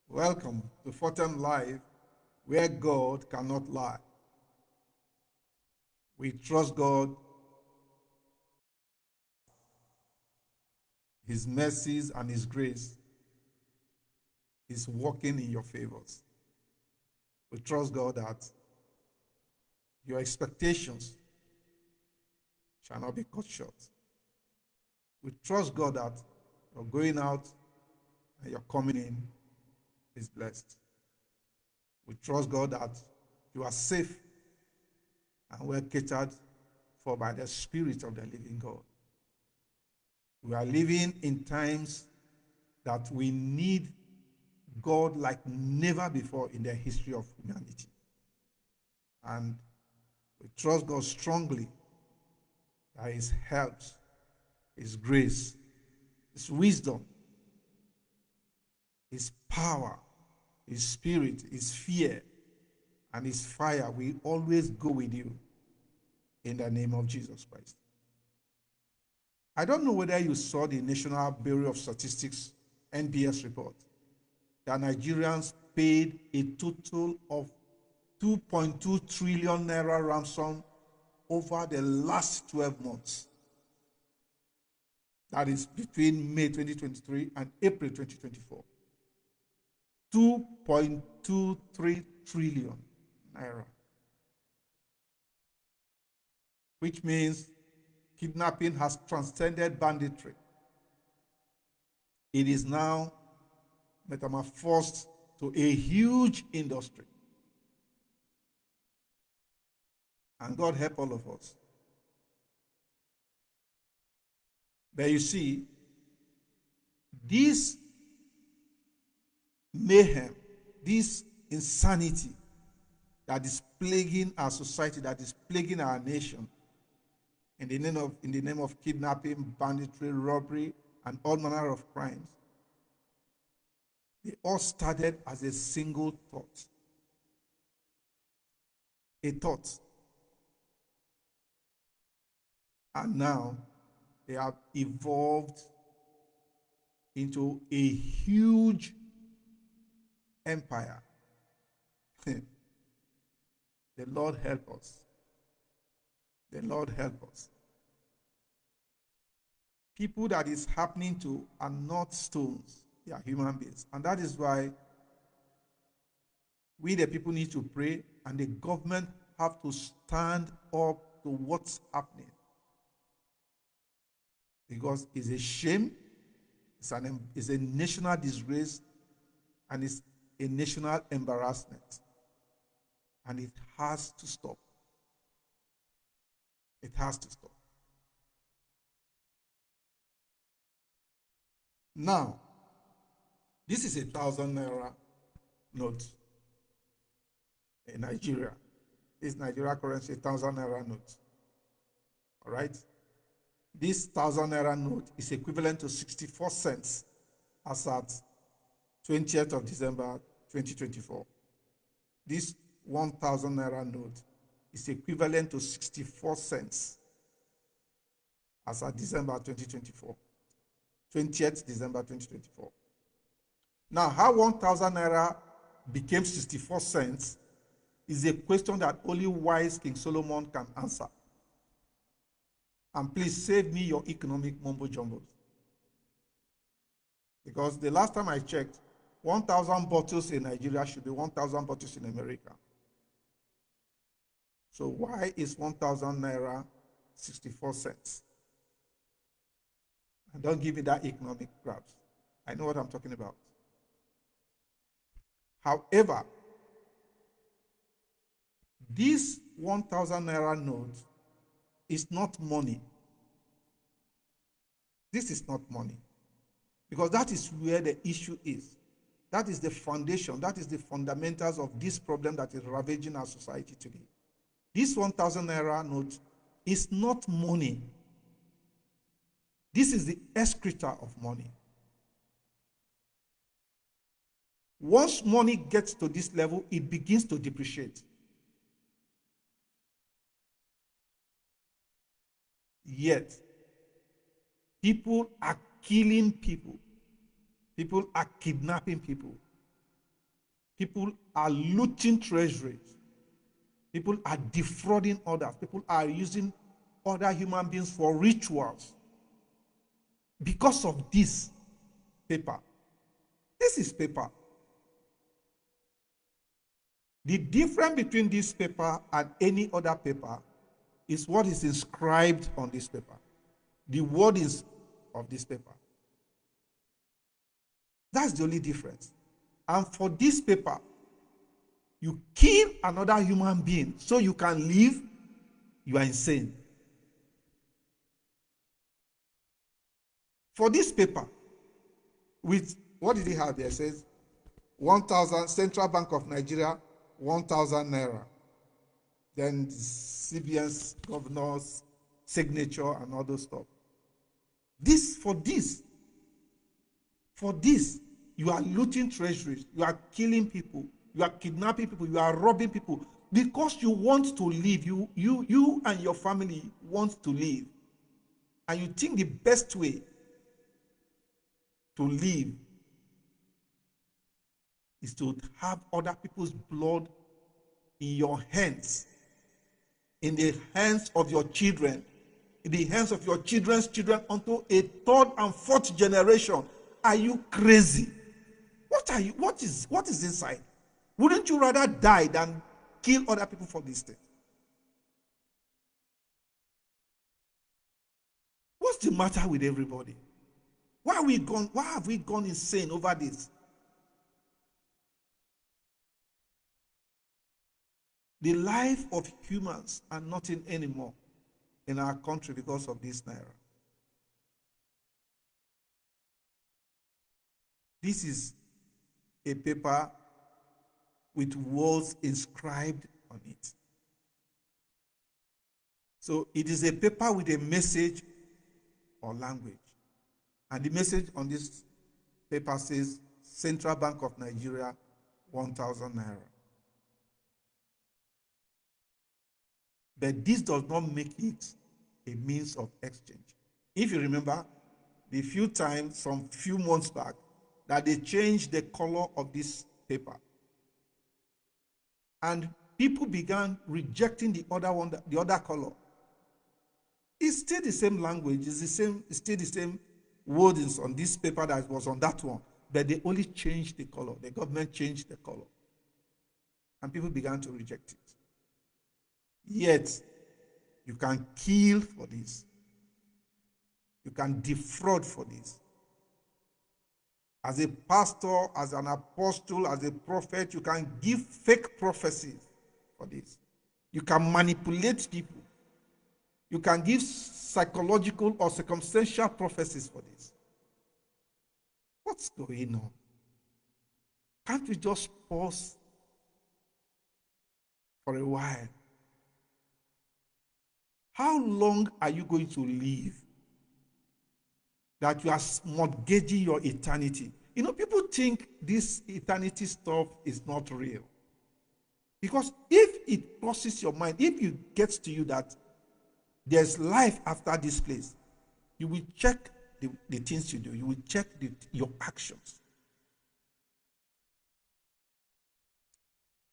Welcome to Fortem Life, where God cannot lie. We trust God, His mercies and His grace is working in your favors. We trust God that your expectations shall not be cut short. We trust God that you're going out and you're coming in is blessed. We trust God that you are safe and well catered for by the Spirit of the living God. We are living in times that we need God like never before in the history of humanity. And we trust God strongly that His help, His grace, His wisdom, His power, His spirit, His fear, and His fire will always go with you in the name of Jesus Christ. I don't know whether you saw the National Bureau of Statistics NBS report that Nigerians paid a total of 2.2 trillion naira ransom over the last 12 months. That is between May 2023 and April 2024. 2.23 trillion naira. Which means kidnapping has transcended banditry. It is now metamorphosed to a huge industry. And God help all of us. But you see, this mayhem, this insanity that is plaguing our society, that is plaguing our nation, in the name of kidnapping, banditry, robbery, and all manner of crimes, they all started as a single thought. A thought. And now they have evolved into a huge empire. The Lord help us. The Lord help us. People that is happening to are not stones. They are human beings. And that is why we the people need to pray, and the government have to stand up to what's happening. Because it's a shame, it's a national disgrace, and it's a national embarrassment. And it has to stop. It has to stop. Now, this is 1,000 naira note in Nigeria. This Nigeria currency, 1,000 naira note. All right? This 1,000 naira note is equivalent to 64 cents as at 20th of December 2024. This 1,000 naira note is equivalent to 64 cents as at December 2024. 20th December 2024. Now, how 1,000 naira became 64 cents is a question that only wise King Solomon can answer. And please save me your economic mumbo jumbos. Because the last time I checked, 1,000 bottles in Nigeria should be 1,000 bottles in America. So why is 1,000 naira 64 cents? And don't give me that economic grabs. I know what I'm talking about. However, this 1,000 naira note is not money. This is not money. Because that is where the issue is. That is the foundation, that is the fundamentals of this problem that is ravaging our society today. This 1,000 naira note is not money. This is the excreta of money. Once money gets to this level, it begins to depreciate. Yet, people are killing people. People are kidnapping people. People are looting treasuries. People are defrauding others. People are using other human beings for rituals because of this paper. This is paper. The difference between this paper and any other paper is what is inscribed on this paper, the wordings of this paper. That's the only difference. And for this paper, you kill another human being so you can live, you are insane. For this paper, with what did he have there? It says 1,000, Central Bank of Nigeria, 1,000 naira. Then CBN's governor's signature and all those stuff. For this, you are looting treasuries, you are killing people, you are kidnapping people, you are robbing people because you want to live. You and your family want to live. And you think the best way to live is to have other people's blood in your hands, in the hands of your children, in the hands of your children's children until a third and fourth generation. Are you crazy? What is inside? Wouldn't you rather die than kill other people for this thing? What's the matter with everybody? Why have we gone insane over this? The life of humans are nothing anymore in our country because of this naira. This is a paper with words inscribed on it. So it is a paper with a message or language. And the message on this paper says, Central Bank of Nigeria, 1,000 naira. But this does not make it a means of exchange. If you remember, the some few months back, that they changed the color of this paper. And people began rejecting the other color. It's still the same language, it's still the same wordings on this paper that was on that one, but they only changed the color. The government changed the color. And people began to reject it. Yet, you can kill for this. You can defraud for this. As a pastor, as an apostle, as a prophet, you can give fake prophecies for this. You can manipulate people. You can give psychological or circumstantial prophecies for this. What's going on? Can't we just pause for a while? How long are you going to live that you are mortgaging your eternity? You know, people think this eternity stuff is not real. Because if it crosses your mind, if it gets to you that there's life after this place, you will check the things you do. You will check your actions.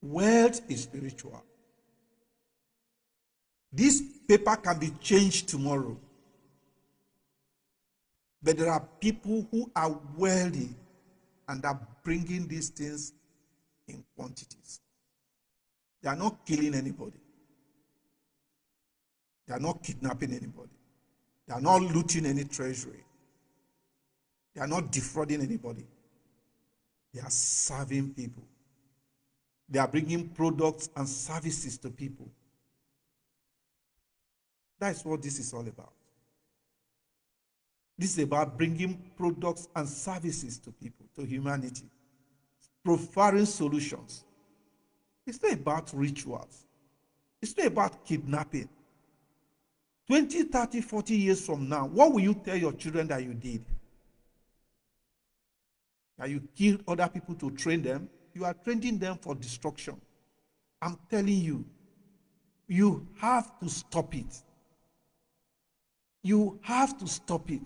Wealth is spiritual. This paper can be changed tomorrow. But there are people who are wealthy and are bringing these things in quantities. They are not killing anybody. They are not kidnapping anybody. They are not looting any treasury. They are not defrauding anybody. They are serving people. They are bringing products and services to people. That's what this is all about. This is about bringing products and services to people, to humanity. Providing solutions. It's not about rituals. It's not about kidnapping. 20, 30, 40 years from now, what will you tell your children that you did? That you killed other people to train them? You are training them for destruction. I'm telling you, you have to stop it. You have to stop it.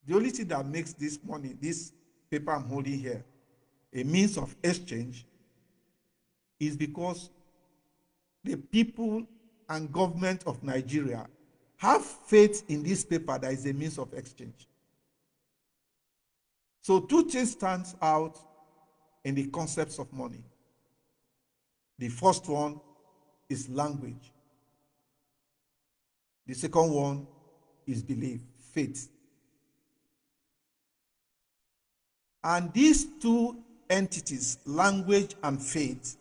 The only thing that makes this money, this paper I'm holding here, a means of exchange is because the people and government of Nigeria have faith in this paper that is a means of exchange. So two things stands out in the concepts of money. The first one is language. The second one is belief, faith. And these two entities, language and faith,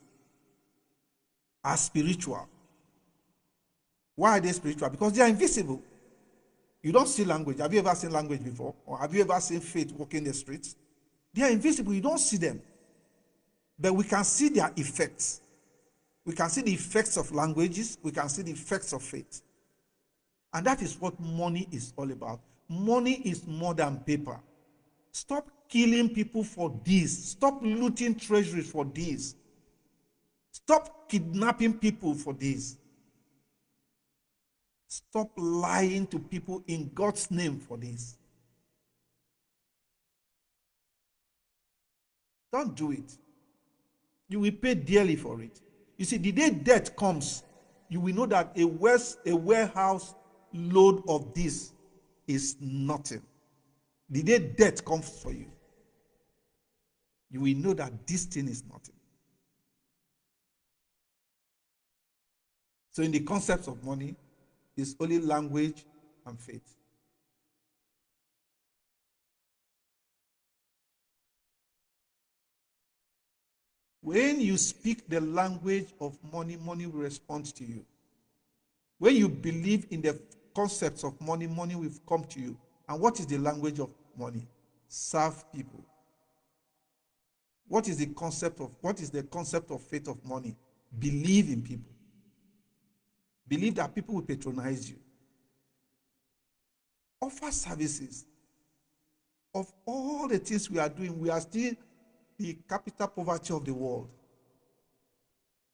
are spiritual. Why are they spiritual? Because they are invisible. You don't see language. Have you ever seen language before? Or have you ever seen faith walking the streets? They are invisible. You don't see them. But we can see their effects. We can see the effects of languages. We can see the effects of faith. And that is what money is all about. Money is more than paper. Stop killing people for this. Stop looting treasuries for this. Stop kidnapping people for this. Stop lying to people in God's name for this. Don't do it. You will pay dearly for it. You see, the day death comes, you will know that a warehouse load of this is nothing. The day death comes for you, you will know that this thing is nothing. So in the concepts of money, it's only language and faith. When you speak the language of money, money will respond to you. When you believe in the concepts of money, money will come to you. And what is the language of money? Serve people. What is the concept of faith of money? Believe in people. Believe that people will patronize you. Offer services. Of all the things we are doing, we are still the capital poverty of the world.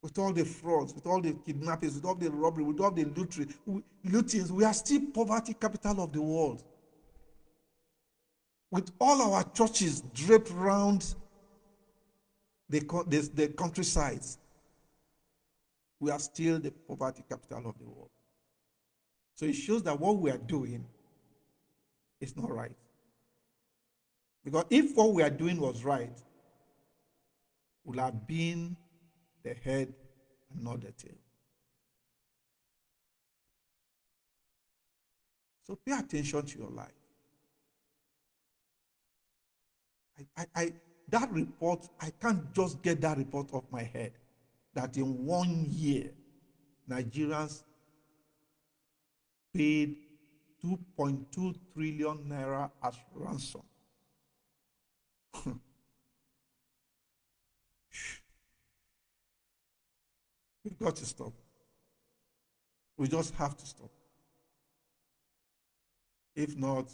With all the frauds, with all the kidnappings, with all the robbery, with all the lootings, we are still poverty capital of the world. With all our churches draped around the countrysides, we are still the poverty capital of the world. So it shows that what we are doing is not right. Because if what we are doing was right, we would have been the head and not the tail. So pay attention to your life. That report, I can't just get that report off my head. That in 1 year, Nigerians paid 2.2 trillion naira as ransom. We've got to stop. We just have to stop. If not,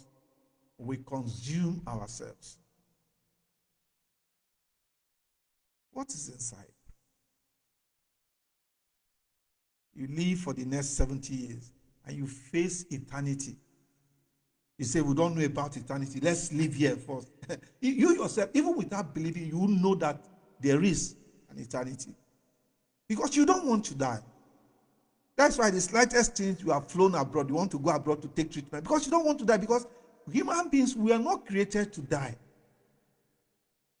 we consume ourselves. What is inside? You live for the next 70 years and you face eternity. You say, we don't know about eternity. Let's live here first. You yourself, even without believing, you know that there is an eternity. Because you don't want to die. That's why the slightest thing you have flown abroad, you want to go abroad to take treatment. Because you don't want to die. Because human beings, we are not created to die.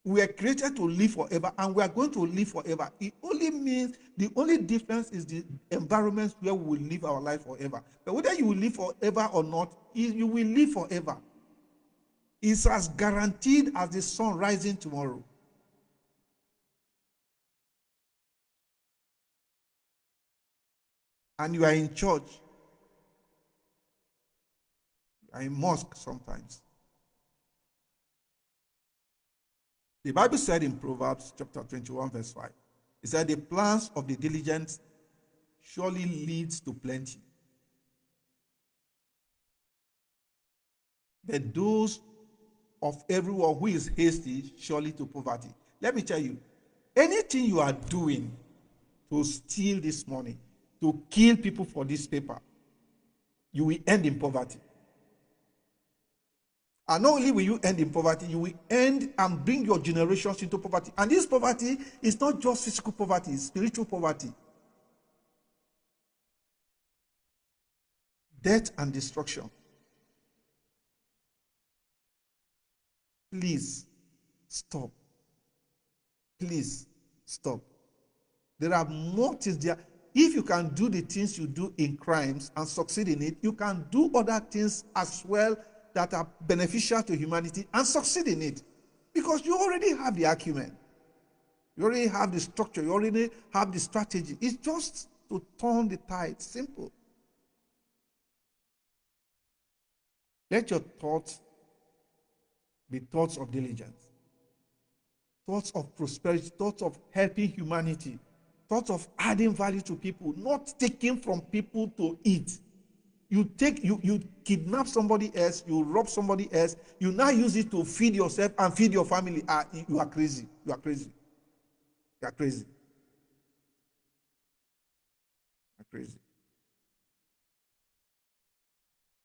We are created to live forever, and we are going to live forever. It only means, the only difference is the environments where we will live our life forever. But whether you will live forever or not, you will live forever. It's as guaranteed as the sun rising tomorrow. And you are in church. You are in mosque sometimes. The Bible said in Proverbs chapter 21, verse 5, it said, the plans of the diligent surely leads to plenty. But those of everyone who is hasty surely to poverty. Let me tell you, anything you are doing to steal this money, to kill people for this paper, you will end in poverty. And not only will you end in poverty, you will end and bring your generations into poverty. And this poverty is not just physical poverty, it's spiritual poverty. Death and destruction. Please stop. Please stop. There are more things there. If you can do the things you do in crimes and succeed in it, you can do other things as well that are beneficial to humanity and succeed in it. Because you already have the acumen. You already have the structure. You already have the strategy. It's just to turn the tide. Simple. Let your thoughts be thoughts of diligence, thoughts of prosperity, thoughts of helping humanity, thoughts of adding value to people, not taking from people to eat. You kidnap somebody else, you rob somebody else, you now use it to feed yourself and feed your family. You are crazy. You are crazy. You are crazy. You are crazy.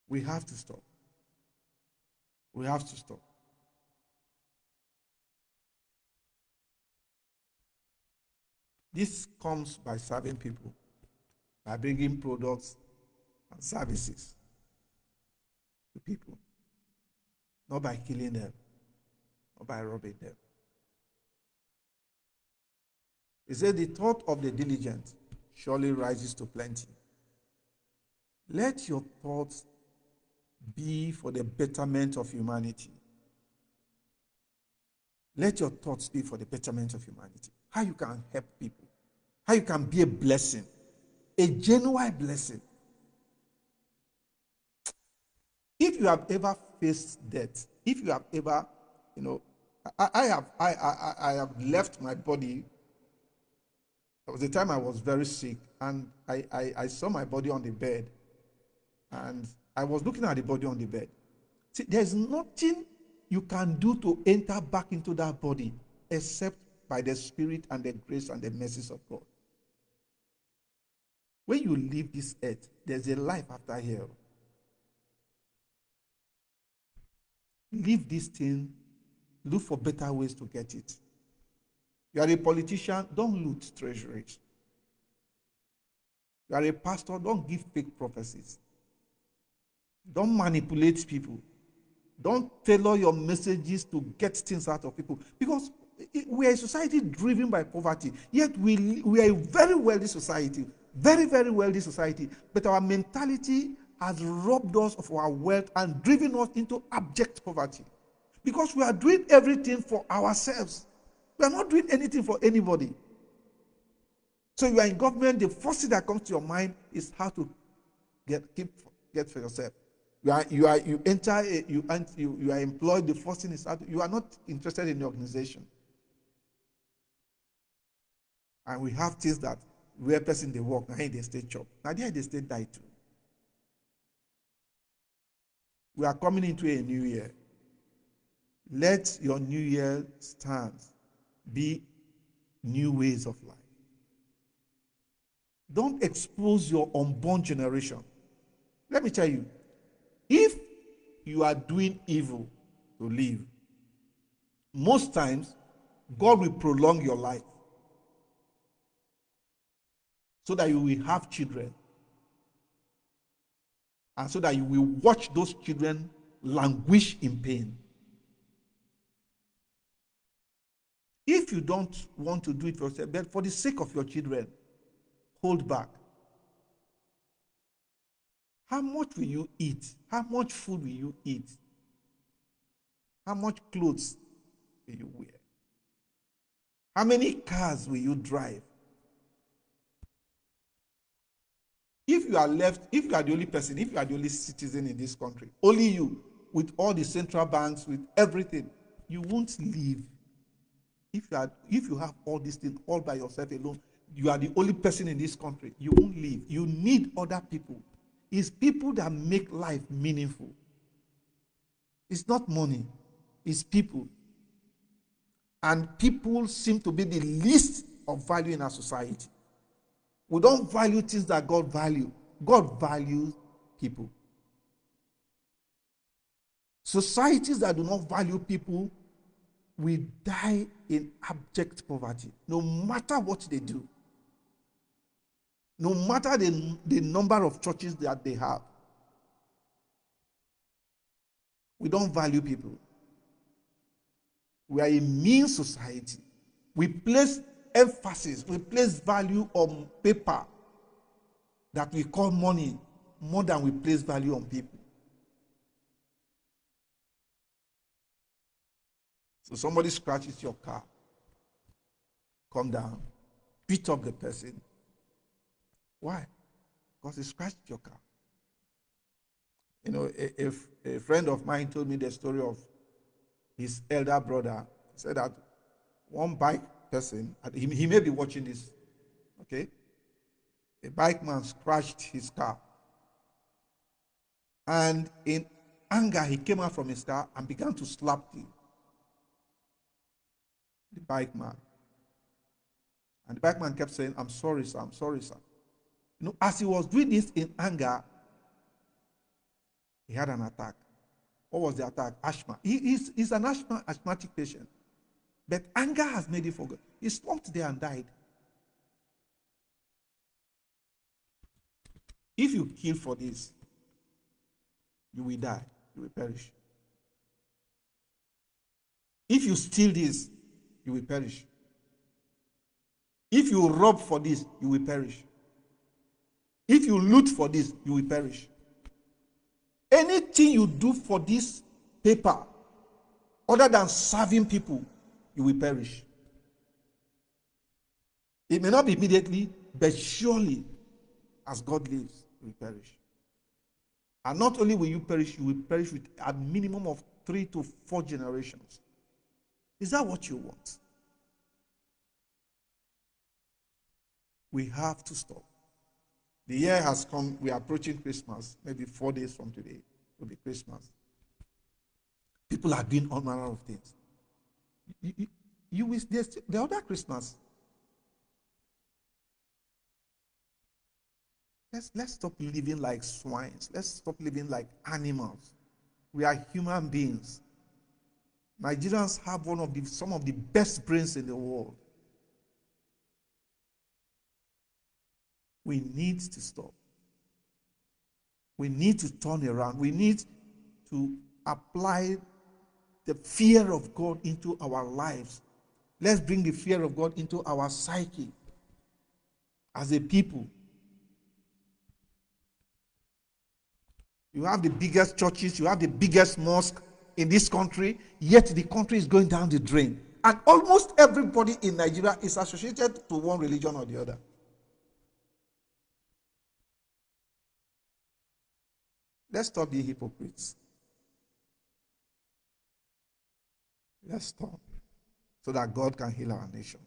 We have to stop. We have to stop. This comes by serving people, by bringing products and services to people, not by killing them, not by robbing them. He said, the thought of the diligent surely rises to plenty. Let your thoughts be for the betterment of humanity. Let your thoughts be for the betterment of humanity. How you can help people. How you can be a blessing. A genuine blessing. If you have ever faced death, if you have ever, I have left my body. There was a time I was very sick, and I saw my body on the bed, and I was looking at the body on the bed. See, there's nothing you can do to enter back into that body except by the Spirit and the grace and the mercies of God. When you leave this earth, there's a life after here. Leave this thing, look for better ways to get it. You are a politician, don't loot treasuries. You are a pastor, don't give fake prophecies. Don't manipulate people. Don't tailor your messages to get things out of people. Because we are a society driven by poverty. Yet we are a very wealthy society. Very, very wealthy society. But our mentality has robbed us of our wealth and driven us into abject poverty. Because we are doing everything for ourselves. We are not doing anything for anybody. So you are in government, the first thing that comes to your mind is how to get for yourself. You are employed, the first thing is how you are not interested in the organization. And we have things that where person they work, now they stay chop. Now they stay die too. We are coming into a new year. Let your new year stance be new ways of life. Don't expose your unborn generation. Let me tell you, if you are doing evil to live, most times God will prolong your life so that you will have children, and so that you will watch those children languish in pain. If you don't want to do it for yourself, but for the sake of your children, hold back. How much will you eat? How much food will you eat? How much clothes will you wear? How many cars will you drive? If you are the only person, if you are the only citizen in this country, only you, with all the central banks, with everything, you won't live. If you have all these things all by yourself alone, you are the only person in this country, you won't live. You need other people. It's people that make life meaningful. It's not money. It's people. And people seem to be the least of value in our society. We don't value things that God values. God values people. Societies that do not value people will die in abject poverty, no matter what they do, no matter the number of churches that they have. We don't value people. We are a mean society. We place emphasis, we place value on paper that we call money more than we place value on people. So somebody scratches your car, come down, beat up the person. Why? Because he scratched your car. You know, if a friend of mine told me the story of his elder brother, he said that one bike person, he may be watching this, okay? A bike man scratched his car. And in anger, he came out from his car and began to slap the bike man. And the bike man kept saying, "I'm sorry, sir, I'm sorry, sir." You know, as he was doing this in anger, he had an attack. What was the attack? Asthma. He's an asthmatic patient. But anger has made him forget. He slumped there and died. If you kill for this, you will die. You will perish. If you steal this, you will perish. If you rob for this, you will perish. If you loot for this, you will perish. Anything you do for this paper, other than serving people, you will perish. It may not be immediately, but surely, as God lives, you will perish. And not only will you perish with a minimum of 3 to 4 generations. Is that what you want? We have to stop. The year has come. We are approaching Christmas. Maybe 4 days from today will be Christmas. People are doing all manner of things. You will, the other Christmas. Let's stop living like swines. Let's stop living like animals. We are human beings. Nigerians have some of the best brains in the world. We need to stop. We need to turn around. We need to apply the fear of God into our lives. Let's bring the fear of God into our psyche as a people. You have the biggest churches, you have the biggest mosque in this country, yet the country is going down the drain. And almost everybody in Nigeria is associated to one religion or the other. Let's stop being hypocrites. Let's stop so that God can heal our nation.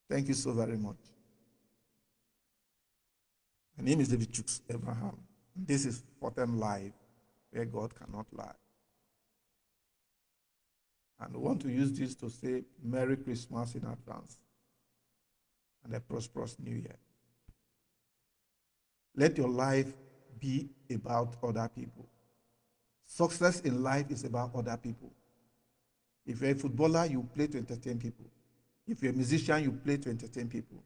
Thank you so very much. My name is David Chooks Abraham. This is Fortem Live, where God cannot lie. And we want to use this to say Merry Christmas in advance and a prosperous New Year. Let your life be about other people. Success in life is about other people. If you're a footballer, you play to entertain people. If you're a musician, you play to entertain people.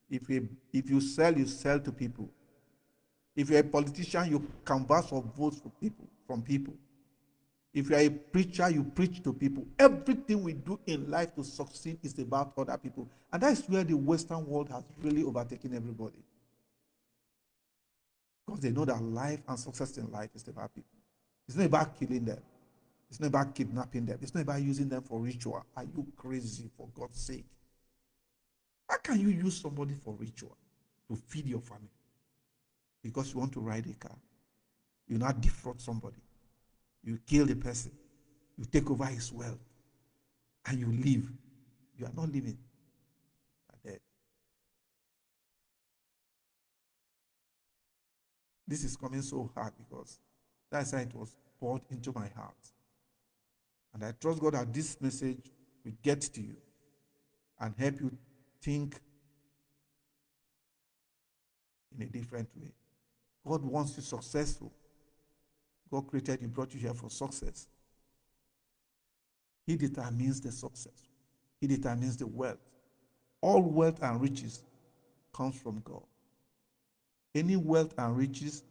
If you sell, you sell to people. If you're a politician, you canvass for votes from people. If you're a preacher, you preach to people. Everything we do in life to succeed is about other people. And that is where the Western world has really overtaken everybody. Because they know that life and success in life is about people. It's not about killing them. It's not about kidnapping them. It's not about using them for ritual. Are you crazy, for God's sake? How can you use somebody for ritual to feed your family? Because you want to ride a car. You not defraud somebody. You kill the person. You take over his wealth. And you leave. You are not living. You are dead. This is coming so hard because that's how it was poured into my heart. And I trust God that this message will get to you and help you think in a different way. God wants you successful. God created you, brought you here for success. He determines the success. He determines the wealth. All wealth and riches comes from God. Any wealth and riches,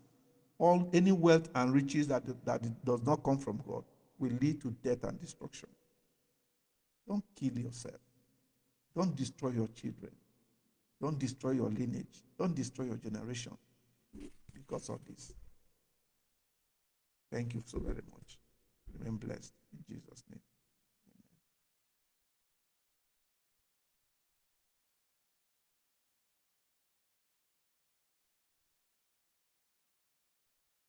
any wealth and riches that does not come from God will lead to death and destruction. Don't kill yourself. Don't destroy your children. Don't destroy your lineage. Don't destroy your generation because of this. Thank you so very much. Remain blessed in Jesus' name.